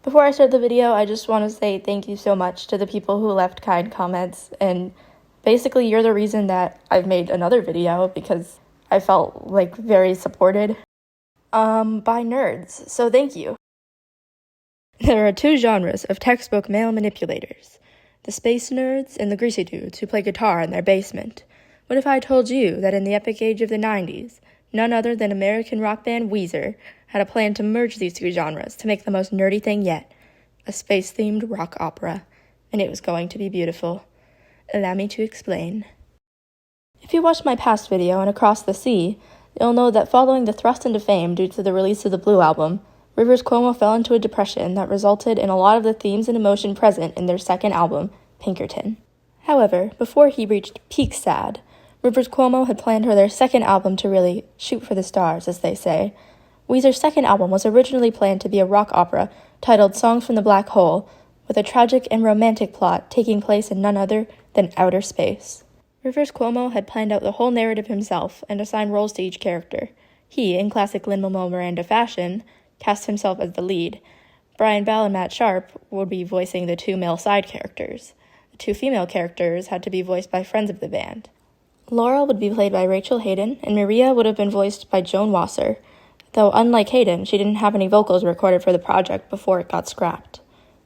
Before I start the video, I just want to say thank you so much to the people who left kind comments, and basically you're the reason that I've made another video because I felt very supported by nerds, so thank you. There are two genres of textbook male manipulators, the space nerds and the greasy dudes who play guitar in their basement. What if I told you that in the epic age of the 90s, none other than American rock band Weezer had a plan to merge these two genres to make the most nerdy thing yet, a space-themed rock opera, and it was going to be beautiful. Allow me to explain. If you watched my past video on Across the Sea, you'll know that following the thrust into fame due to the release of the Blue album, Rivers Cuomo fell into a depression that resulted in a lot of the themes and emotion present in their second album, Pinkerton. However, before he reached peak sad, Rivers Cuomo had planned for their second album to really shoot for the stars, as they say. Weezer's second album was originally planned to be a rock opera titled Songs from the Black Hole, with a tragic and romantic plot taking place in none other than outer space. Rivers Cuomo had planned out the whole narrative himself and assigned roles to each character. He, in classic Lin-Manuel Miranda fashion, cast himself as the lead. Brian Bell and Matt Sharp would be voicing the two male side characters. The two female characters had to be voiced by friends of the band. Laurel would be played by Rachel Hayden, and Maria would have been voiced by Joan Wasser, though unlike Hayden, she didn't have any vocals recorded for the project before it got scrapped.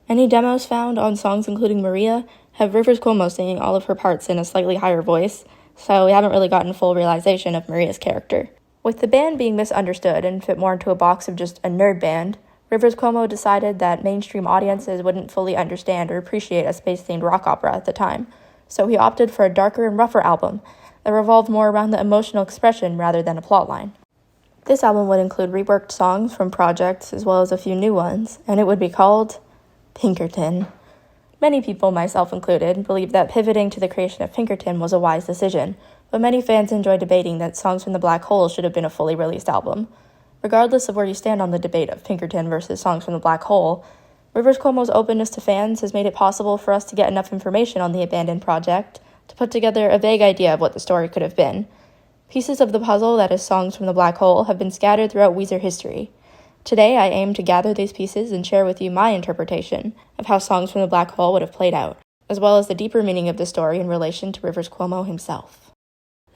Any demos found on songs including Maria have Rivers Cuomo singing all of her parts in a slightly higher voice, so we haven't really gotten full realization of Maria's character. With the band being misunderstood and fit more into a box of just a nerd band, Rivers Cuomo decided that mainstream audiences wouldn't fully understand or appreciate a space-themed rock opera at the time, so he opted for a darker and rougher album that revolved more around the emotional expression rather than a plotline. This album would include reworked songs from projects as well as a few new ones, and it would be called Pinkerton. Many people, myself included, believe that pivoting to the creation of Pinkerton was a wise decision, but many fans enjoy debating that Songs from the Black Hole should have been a fully released album. Regardless of where you stand on the debate of Pinkerton versus Songs from the Black Hole, Rivers Cuomo's openness to fans has made it possible for us to get enough information on the abandoned project to put together a vague idea of what the story could have been. Pieces of the puzzle that is Songs from the Black Hole have been scattered throughout Weezer history. Today, I aim to gather these pieces and share with you my interpretation of how Songs from the Black Hole would have played out, as well as the deeper meaning of the story in relation to Rivers Cuomo himself.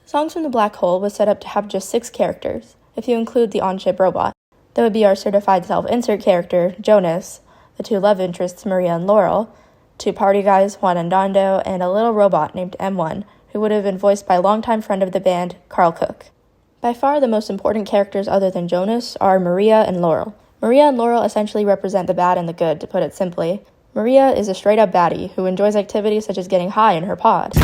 Songs from the Black Hole was set up to have just 6 characters, if you include the on-ship robot. That would be our certified self-insert character, Jonas, the 2 love interests, Maria and Laurel, 2 party guys, Juan and Dondo, and a little robot named M1, who would have been voiced by longtime friend of the band, Carl Cook. By far the most important characters other than Jonas are Maria and Laurel. Maria and Laurel essentially represent the bad and the good, to put it simply. Maria is a straight-up baddie who enjoys activities such as getting high in her pod,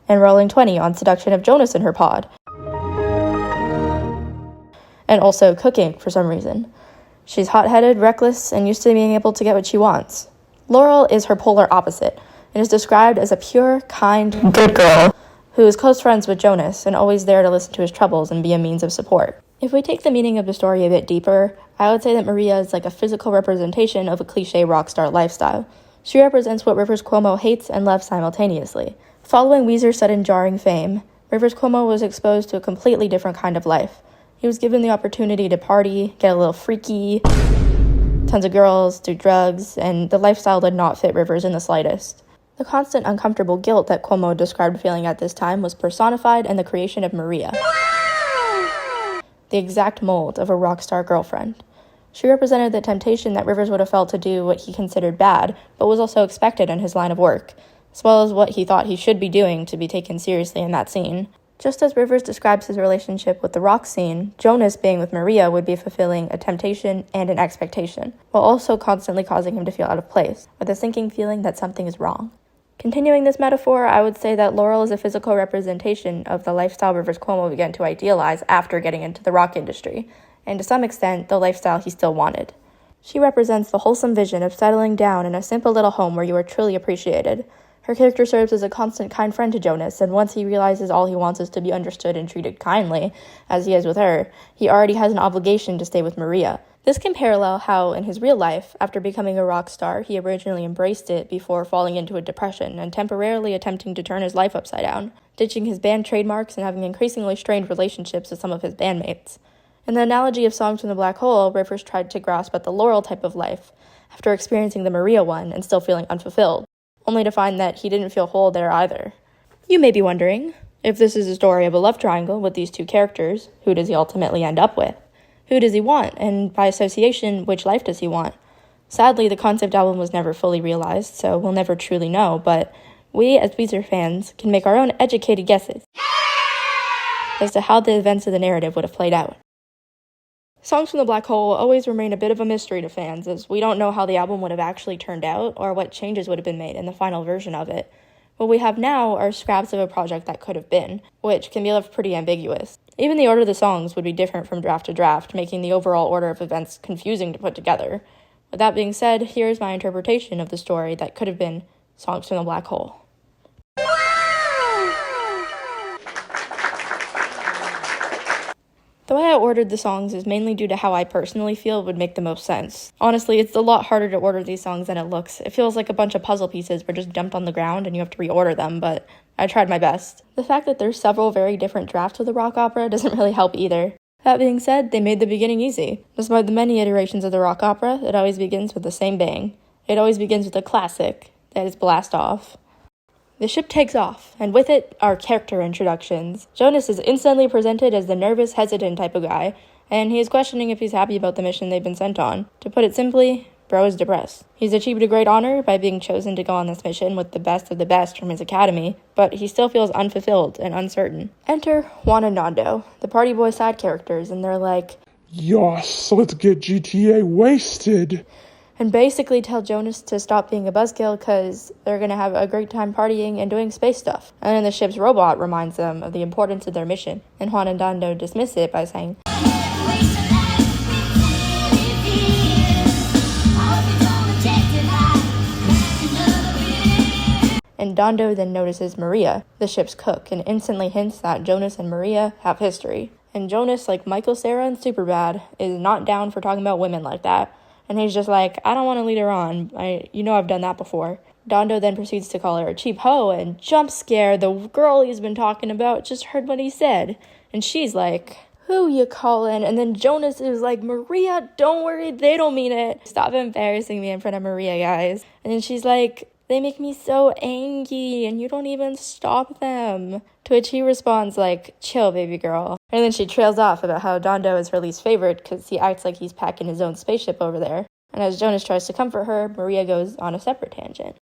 and rolling 20 on seduction of Jonas in her pod, and also cooking for some reason. She's hot-headed, reckless, and used to being able to get what she wants. Laurel is her polar opposite, and is described as a pure, kind, good girl who is close friends with Jonas and always there to listen to his troubles and be a means of support. If we take the meaning of the story a bit deeper, I would say that Maria is like a physical representation of a cliché rock star lifestyle. She represents what Rivers Cuomo hates and loves simultaneously. Following Weezer's sudden jarring fame, Rivers Cuomo was exposed to a completely different kind of life. He was given the opportunity to party, get a little freaky, tons of girls, do drugs, and the lifestyle did not fit Rivers in the slightest. The constant uncomfortable guilt that Cuomo described feeling at this time was personified in the creation of Maria, the exact mold of a rock star girlfriend. She represented the temptation that Rivers would have felt to do what he considered bad, but was also expected in his line of work, as well as what he thought he should be doing to be taken seriously in that scene. Just as Rivers describes his relationship with the rock scene, Jonas being with Maria would be fulfilling a temptation and an expectation, while also constantly causing him to feel out of place, with a sinking feeling that something is wrong. Continuing this metaphor, I would say that Laurel is a physical representation of the lifestyle Rivers Cuomo began to idealize after getting into the rock industry, and to some extent, the lifestyle he still wanted. She represents the wholesome vision of settling down in a simple little home where you are truly appreciated. Her character serves as a constant kind friend to Jonas, and once he realizes all he wants is to be understood and treated kindly, as he is with her, he already has an obligation to stay with Maria. This can parallel how, in his real life, after becoming a rock star, he originally embraced it before falling into a depression and temporarily attempting to turn his life upside down, ditching his band trademarks and having increasingly strained relationships with some of his bandmates. In the analogy of Songs from the Black Hole, Rivers tried to grasp at the Laurel type of life after experiencing the Maria one and still feeling unfulfilled, only to find that he didn't feel whole there either. You may be wondering, if this is a story of a love triangle with these two characters, who does he ultimately end up with? Who does he want, and by association, which life does he want? Sadly, the concept album was never fully realized, so we'll never truly know, but we, as Weezer fans, can make our own educated guesses as to how the events of the narrative would have played out. Songs from the Black Hole always remain a bit of a mystery to fans, as we don't know how the album would have actually turned out or what changes would have been made in the final version of it. What we have now are scraps of a project that could have been, which can be left pretty ambiguous. Even the order of the songs would be different from draft to draft, making the overall order of events confusing to put together. With that being said, here's my interpretation of the story that could have been Songs from the Black Hole. The way I ordered the songs is mainly due to how I personally feel would make the most sense. Honestly, it's a lot harder to order these songs than it looks. It feels like a bunch of puzzle pieces were just dumped on the ground and you have to reorder them, but I tried my best. The fact that there's several very different drafts of the rock opera doesn't really help either. That being said, they made the beginning easy. Despite the many iterations of the rock opera, it always begins with the same bang. It always begins with a classic, that is Blast Off. The ship takes off, and with it are character introductions. Jonas is instantly presented as the nervous, hesitant type of guy, and he is questioning if he's happy about the mission they've been sent on. To put it simply, bro is depressed. He's achieved a great honor by being chosen to go on this mission with the best of the best from his academy, but he still feels unfulfilled and uncertain. Enter Juan and Nando, the party boy side characters, and they're like, "Yes, let's get GTA wasted," and basically tell Jonas to stop being a buzzkill because they're going to have a great time partying and doing space stuff. And then the ship's robot reminds them of the importance of their mission, and Juan and Nando dismiss it by saying, and Nando then notices Maria, the ship's cook, and instantly hints that Jonas and Maria have history. And Jonas, like Michael Cera in Superbad, is not down for talking about women like that. And he's just like, I don't want to lead her on. I've done that before. Nando then proceeds to call her a cheap hoe, and jump scare, the girl he's been talking about just heard what he said. And she's like, who you calling? And then Jonas is like, Maria, don't worry, they don't mean it. Stop embarrassing me in front of Maria, guys. And then she's like, they make me so angry, and you don't even stop them. To which he responds like, chill, baby girl. And then she trails off about how Nando is her least favorite because he acts like he's packing his own spaceship over there. And as Jonas tries to comfort her, Maria goes on a separate tangent.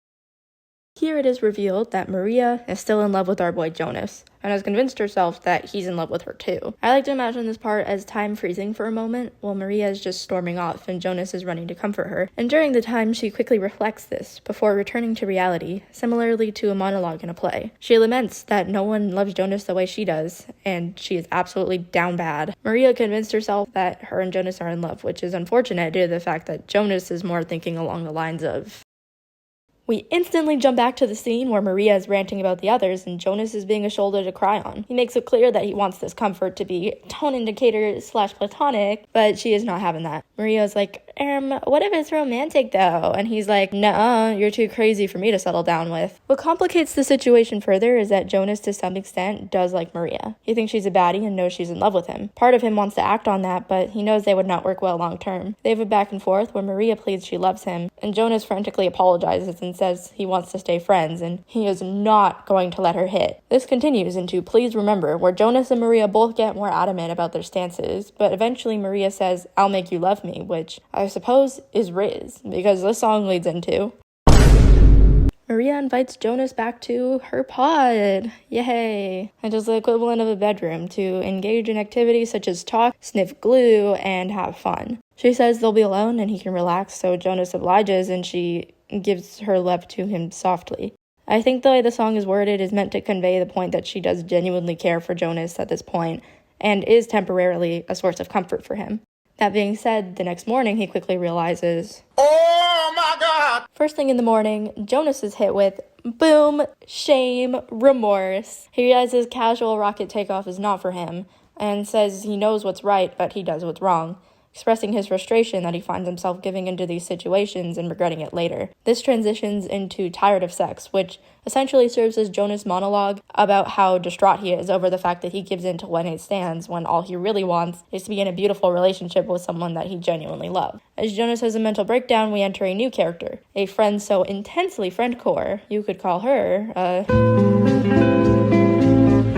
Here it is revealed that Maria is still in love with our boy Jonas, and has convinced herself that he's in love with her too. I like to imagine this part as time freezing for a moment, while Maria is just storming off and Jonas is running to comfort her. And during the time, she quickly reflects this, before returning to reality, similarly to a monologue in a play. She laments that no one loves Jonas the way she does, and she is absolutely down bad. Maria convinced herself that her and Jonas are in love, which is unfortunate due to the fact that Jonas is more thinking along the lines of, we instantly jump back to the scene where Maria is ranting about the others and Jonas is being a shoulder to cry on. He makes it clear that he wants this comfort to be tone indicator / platonic, but she is not having that. Maria is like, what if it's romantic though? And he's like, nuh-uh, you're too crazy for me to settle down with. What complicates the situation further is that Jonas to some extent does like Maria. He thinks she's a baddie and knows she's in love with him. Part of him wants to act on that, but he knows they would not work well long term. They have a back and forth where Maria pleads she loves him, and Jonas frantically apologizes and says he wants to stay friends, and he is not going to let her hit. This continues into Please Remember, where Jonas and Maria both get more adamant about their stances, but eventually Maria says, I'll make you love me, which I suppose is Riz, because this song leads into Maria invites Jonas back to her pod. Yay! Which is the equivalent of a bedroom, to engage in activities such as talk, sniff glue, and have fun. She says they'll be alone and he can relax, so Jonas obliges and she gives her love to him softly. I think the way the song is worded is meant to convey the point that she does genuinely care for Jonas at this point, and is temporarily a source of comfort for him. That being said, the next morning he quickly realizes, oh my god! First thing in the morning, Jonas is hit with, boom, shame, remorse. He realizes casual rocket takeoff is not for him, and says he knows what's right, but he does what's wrong. expressing his frustration that he finds himself giving into these situations and regretting it later. This transitions into Tired of Sex, which essentially serves as Jonas' monologue about how distraught he is over the fact that he gives in to one-night stands when all he really wants is to be in a beautiful relationship with someone that he genuinely loves. As Jonas has a mental breakdown, we enter a new character, a friend so intensely friendcore, you could call her,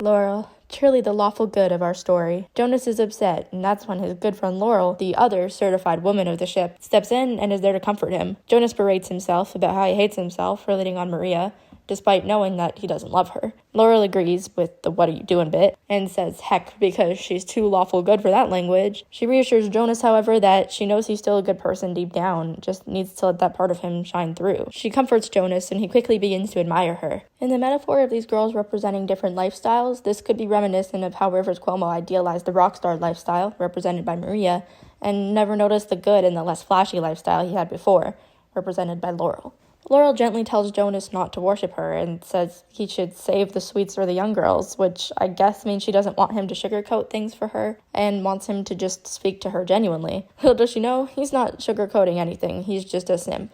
Laurel. Truly the lawful good of our story. Jonas is upset, and that's when his good friend Laurel, the other certified woman of the ship, steps in and is there to comfort him. Jonas berates himself about how he hates himself for letting on Maria, despite knowing that he doesn't love her. Laurel agrees with the what are you doing bit, and says heck because she's too lawful good for that language. She reassures Jonas, however, that she knows he's still a good person deep down, just needs to let that part of him shine through. She comforts Jonas, and he quickly begins to admire her. In the metaphor of these girls representing different lifestyles, this could be reminiscent of how Rivers Cuomo idealized the rock star lifestyle, represented by Maria, and never noticed the good in the less flashy lifestyle he had before, represented by Laurel. Laurel gently tells Jonas not to worship her and says he should save the sweets for the young girls, which I guess means she doesn't want him to sugarcoat things for her and wants him to just speak to her genuinely. Little does she know, he's not sugarcoating anything, he's just a simp.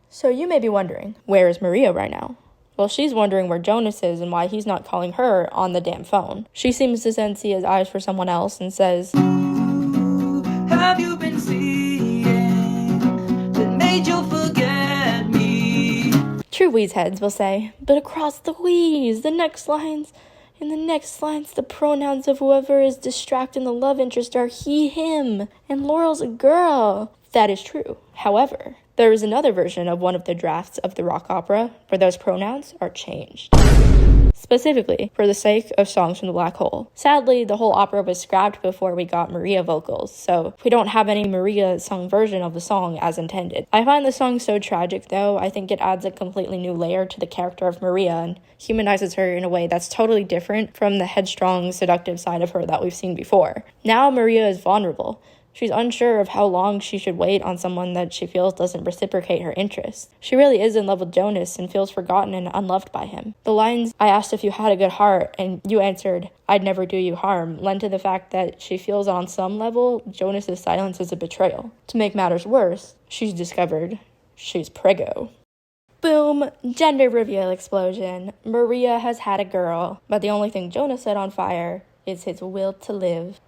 So you may be wondering, where is Maria right now? Well, she's wondering where Jonas is and why he's not calling her on the damn phone. She seems to sense he has eyes for someone else and says, "Have you been seeing that made you forget me?" True Wheeze heads will say, but across the Wheeze, in the next lines, the pronouns of whoever is distracting the love interest are he, him, and Laurel's a girl. That is true. However, there is another version of one of the drafts of the rock opera where those pronouns are changed, specifically for the sake of Songs from the Black Hole. Sadly, the whole opera was scrapped before we got Maria vocals, so we don't have any Maria sung version of the song as intended. I find the song so tragic, though. I think it adds a completely new layer to the character of Maria and humanizes her in a way that's totally different from the headstrong, seductive side of her that we've seen before. Now Maria is vulnerable. She's unsure of how long she should wait on someone that she feels doesn't reciprocate her interest. She really is in love with Jonas and feels forgotten and unloved by him. The lines, "I asked if you had a good heart, and you answered, I'd never do you harm," lend to the fact that she feels on some level Jonas's silence is a betrayal. To make matters worse, she's discovered she's preggo. Boom! Gender reveal explosion. Maria has had a girl, but the only thing Jonas set on fire is his will to live.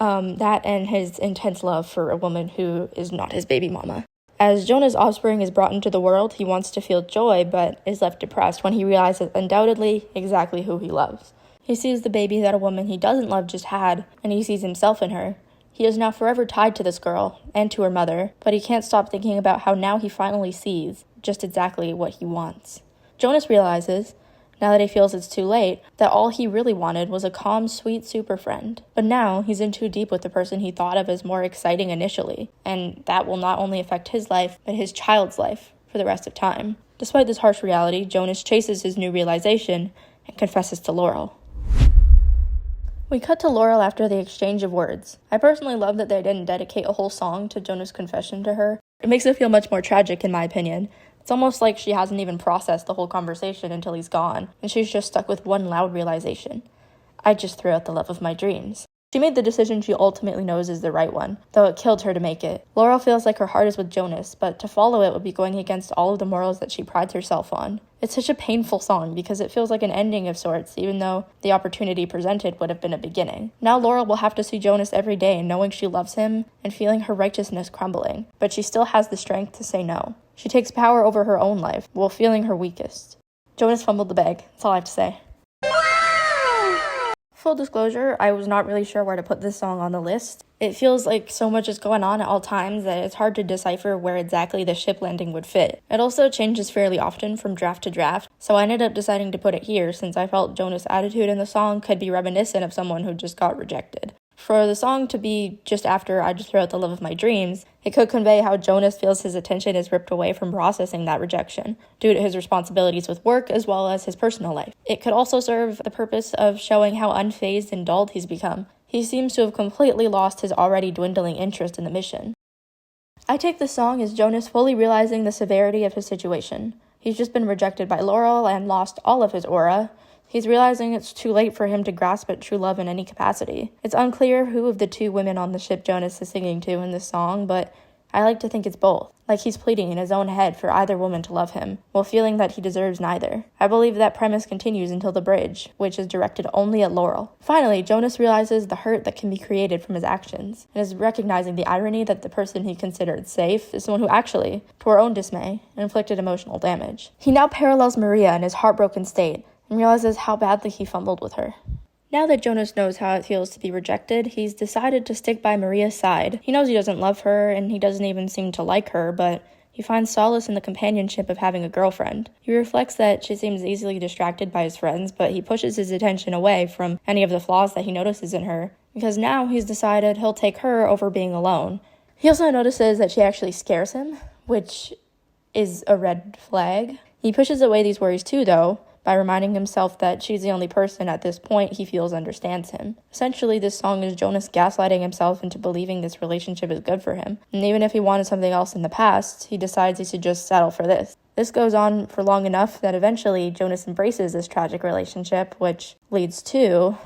That and his intense love for a woman who is not his baby mama. As Jonas' offspring is brought into the world, he wants to feel joy, but is left depressed when he realizes undoubtedly exactly who he loves. He sees the baby that a woman he doesn't love just had, and he sees himself in her. He is now forever tied to this girl, and to her mother, but he can't stop thinking about how now he finally sees just exactly what he wants. Jonas realizes, now that he feels it's too late, that all he really wanted was a calm, sweet super friend. But now, he's in too deep with the person he thought of as more exciting initially, and that will not only affect his life, but his child's life for the rest of time. Despite this harsh reality, Jonas chases his new realization and confesses to Laurel. We cut to Laurel after the exchange of words. I personally love that they didn't dedicate a whole song to Jonas' confession to her. It makes it feel much more tragic, in my opinion. It's almost like she hasn't even processed the whole conversation until he's gone, and she's just stuck with one loud realization. I just threw out the love of my dreams. She made the decision she ultimately knows is the right one, though it killed her to make it. Laurel feels like her heart is with Jonas, but to follow it would be going against all of the morals that she prides herself on. It's such a painful song because it feels like an ending of sorts, even though the opportunity presented would have been a beginning. Now Laurel will have to see Jonas every day, knowing she loves him and feeling her righteousness crumbling, but she still has the strength to say no. She takes power over her own life, while feeling her weakest. Jonas fumbled the bag, that's all I have to say. Full disclosure, I was not really sure where to put this song on the list. It feels like so much is going on at all times that it's hard to decipher where exactly the ship landing would fit. It also changes fairly often from draft to draft, so I ended up deciding to put it here since I felt Jonas' attitude in the song could be reminiscent of someone who just got rejected. For the song to be just after I Just Threw Out the Love of My Dreams, it could convey how Jonas feels his attention is ripped away from processing that rejection, due to his responsibilities with work as well as his personal life. It could also serve the purpose of showing how unfazed and dulled he's become. He seems to have completely lost his already dwindling interest in the mission. I take this song as Jonas fully realizing the severity of his situation. He's just been rejected by Laurel and lost all of his aura, He's realizing it's too late for him to grasp at true love in any capacity. It's unclear who of the two women on the ship Jonas is singing to in this song, but I like to think it's both, like he's pleading in his own head for either woman to love him, while feeling that he deserves neither. I believe that premise continues until the bridge, which is directed only at Laurel. Finally, Jonas realizes the hurt that can be created from his actions, and is recognizing the irony that the person he considered safe is someone who actually, to her own dismay, inflicted emotional damage. He now parallels Maria in his heartbroken state, and realizes how badly he fumbled with her. Now that Jonas knows how it feels to be rejected, he's decided to stick by Maria's side. He knows he doesn't love her, and he doesn't even seem to like her, but he finds solace in the companionship of having a girlfriend. He reflects that she seems easily distracted by his friends, but he pushes his attention away from any of the flaws that he notices in her, because now he's decided he'll take her over being alone. He also notices that she actually scares him, which is a red flag. He pushes away these worries too, though, by reminding himself that she's the only person at this point he feels understands him. Essentially, this song is Jonas gaslighting himself into believing this relationship is good for him. And even if he wanted something else in the past, he decides he should just settle for this. This goes on for long enough that eventually Jonas embraces this tragic relationship, which leads to...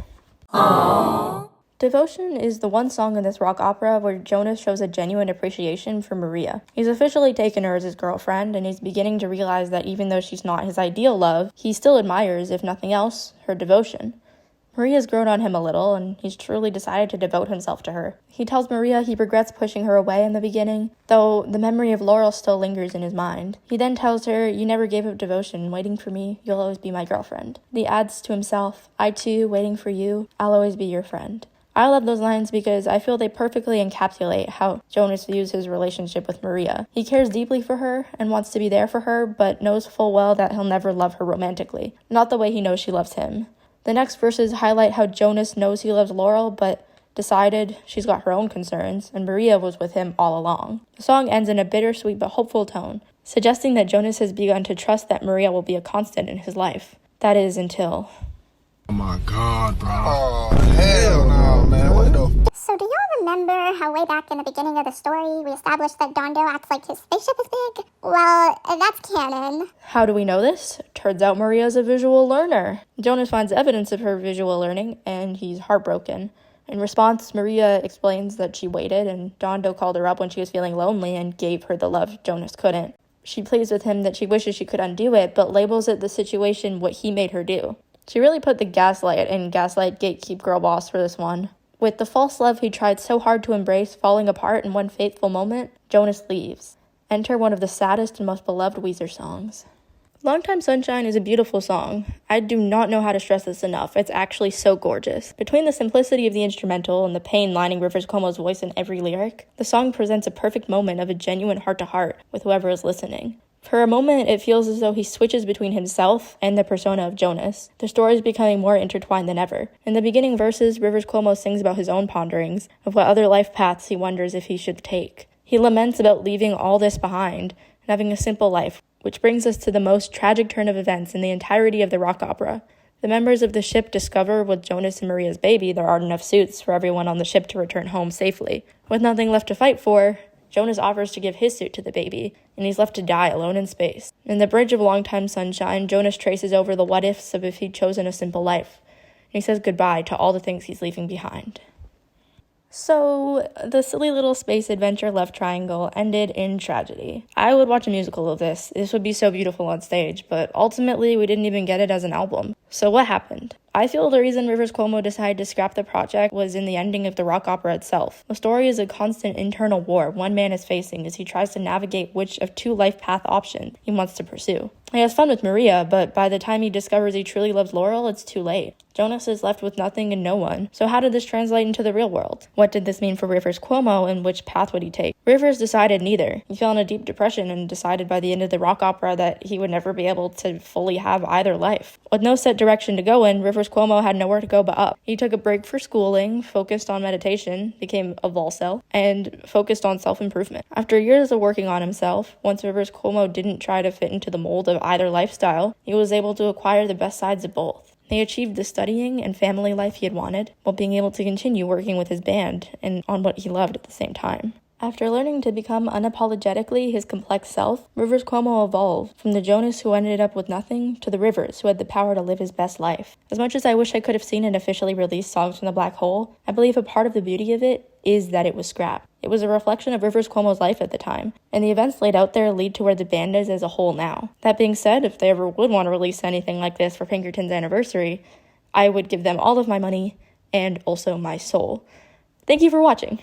Aww. Devotion is the one song in this rock opera where Jonas shows a genuine appreciation for Maria. He's officially taken her as his girlfriend, and he's beginning to realize that even though she's not his ideal love, he still admires, if nothing else, her devotion. Maria's grown on him a little, and he's truly decided to devote himself to her. He tells Maria he regrets pushing her away in the beginning, though the memory of Laurel still lingers in his mind. He then tells her, "You never gave up devotion, waiting for me, you'll always be my girlfriend." He adds to himself, "I too, waiting for you, I'll always be your friend." I love those lines because I feel they perfectly encapsulate how Jonas views his relationship with Maria. He cares deeply for her and wants to be there for her, but knows full well that he'll never love her romantically, not the way he knows she loves him. The next verses highlight how Jonas knows he loves Laurel, but decided she's got her own concerns, and Maria was with him all along. The song ends in a bittersweet but hopeful tone, suggesting that Jonas has begun to trust that Maria will be a constant in his life. That is, until... Oh my god, bro. Oh, hell no, man. What the f- So do y'all remember how way back in the beginning of the story, we established that Dondo acts like his spaceship is big? Well, that's canon. How do we know this? Turns out Maria's a visual learner. Jonas finds evidence of her visual learning, and he's heartbroken. In response, Maria explains that she waited, and Dondo called her up when she was feeling lonely and gave her the love Jonas couldn't. She pleads with him that she wishes she could undo it, but labels it the situation what he made her do. She really put the gaslight and gaslight gatekeep girl boss for this one. With the false love he tried so hard to embrace falling apart in one fateful moment, Jonas leaves. Enter one of the saddest and most beloved Weezer songs. Longtime Sunshine is a beautiful song. I do not know how to stress this enough. It's actually so gorgeous. Between the simplicity of the instrumental and the pain lining Rivers Cuomo's voice in every lyric, the song presents a perfect moment of a genuine heart-to-heart with whoever is listening. For a moment, it feels as though he switches between himself and the persona of Jonas. The story is becoming more intertwined than ever. In the beginning verses, Rivers Cuomo sings about his own ponderings, of what other life paths he wonders if he should take. He laments about leaving all this behind and having a simple life, which brings us to the most tragic turn of events in the entirety of the rock opera. The members of the ship discover with Jonas and Maria's baby there aren't enough suits for everyone on the ship to return home safely. With nothing left to fight for, Jonas offers to give his suit to the baby, and he's left to die alone in space. In the bridge of Longtime Sunshine, Jonas traces over the what-ifs of if he'd chosen a simple life, and he says goodbye to all the things he's leaving behind. So, the silly little space adventure love triangle ended in tragedy. I would watch a musical of this. This would be so beautiful on stage, but ultimately we didn't even get it as an album. So what happened? I feel the reason Rivers Cuomo decided to scrap the project was in the ending of the rock opera itself. The story is a constant internal war one man is facing as he tries to navigate which of two life path options he wants to pursue. He has fun with Maria, but by the time he discovers he truly loves Laurel, it's too late. Jonas is left with nothing and no one. So how did this translate into the real world? What did this mean for Rivers Cuomo, and which path would he take? Rivers decided neither. He fell in a deep depression and decided by the end of the rock opera that he would never be able to fully have either life. With no set direction to go in, Rivers Cuomo had nowhere to go but up. He took a break for schooling, focused on meditation, became a Volcel, and focused on self-improvement. After years of working on himself, once Rivers Cuomo didn't try to fit into the mold of either lifestyle, he was able to acquire the best sides of both. He achieved the studying and family life he had wanted, while being able to continue working with his band and on what he loved at the same time. After learning to become unapologetically his complex self, Rivers Cuomo evolved from the Jonas who ended up with nothing to the Rivers who had the power to live his best life. As much as I wish I could have seen an officially released Songs from the Black Hole, I believe a part of the beauty of it is that it was scrapped. It was a reflection of Rivers Cuomo's life at the time, and the events laid out there lead to where the band is as a whole now. That being said, if they ever would want to release anything like this for Pinkerton's anniversary, I would give them all of my money and also my soul. Thank you for watching.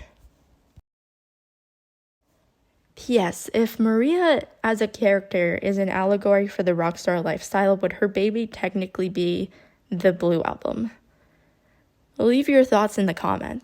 P.S. If Maria as a character is an allegory for the rockstar lifestyle, would her baby technically be the Blue Album? Leave your thoughts in the comments.